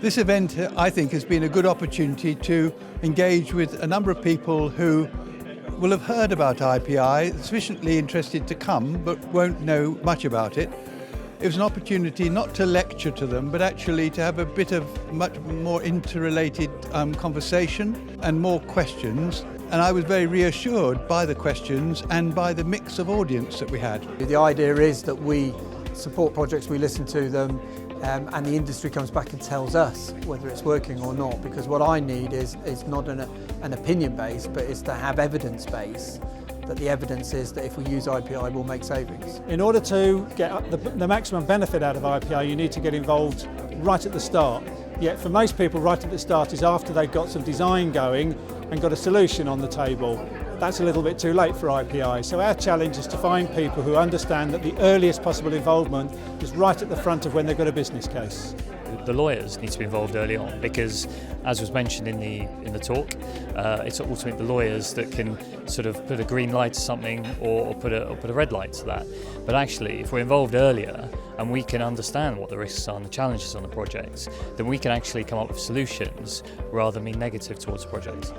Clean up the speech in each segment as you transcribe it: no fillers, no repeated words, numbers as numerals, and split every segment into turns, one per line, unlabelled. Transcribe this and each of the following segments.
This event, I think, has been a good opportunity to engage with a number of people who will have heard about IPI, sufficiently interested to come, but won't know much about it. It was an opportunity not to lecture to them, but actually to have a bit of much more interrelated conversation and more questions. And I was very reassured by the questions and by the mix of audience that we had.
The idea is that we support projects, we listen to them, and the industry comes back and tells us whether it's working or not, because what I need is not an opinion base, but is to have evidence base, that the evidence is that if we use IPI we'll make savings.
In order to get the maximum benefit out of IPI, you need to get involved right at the start. Yet for most people, right at the start is after they've got some design going and got a solution on the table. That's a little bit too late for IPI. So our challenge is to find people who understand that the earliest possible involvement is right at the front of when they've got a business case.
The lawyers need to be involved early on because, as was mentioned in the talk, it's ultimately the lawyers that can sort of put a green light to something or put a red light to that. But actually, if we're involved earlier and we can understand what the risks are and the challenges on the projects, then we can actually come up with solutions rather than be negative towards the project.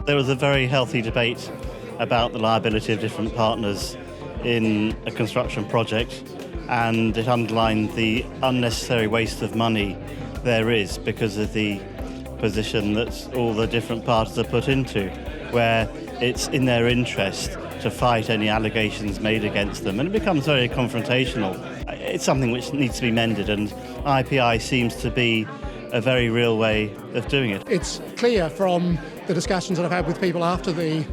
There was a very healthy debate about the liability of different partners in a construction project, and it underlined the unnecessary waste of money there is because of the position that all the different parties are put into, where it's in their interest to fight any allegations made against them, and it becomes very confrontational. It's something which needs to be mended, and IPI seems to be a very real way of doing it.
It's clear from the discussions that I've had with people after the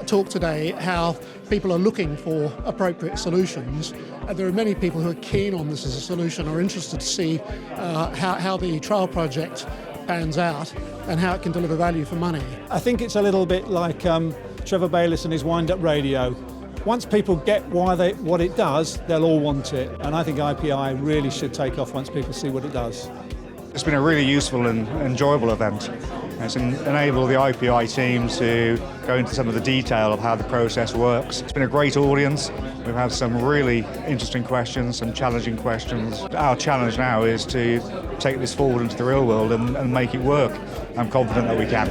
talk today how people are looking for appropriate solutions. There are many people who are keen on this as a solution, are interested to see how the trial project pans out and how it can deliver value for money.
I think it's a little bit like Trevor Bayliss and his wind-up radio. Once people get what it does, they'll all want it. And I think IPI really should take off once people see what it does.
It's been a really useful and enjoyable event. It's enabled the IPI team to go into some of the detail of how the process works. It's been a great audience. We've had some really interesting questions, some challenging questions. Our challenge now is to take this forward into the real world and make it work. I'm confident that we can.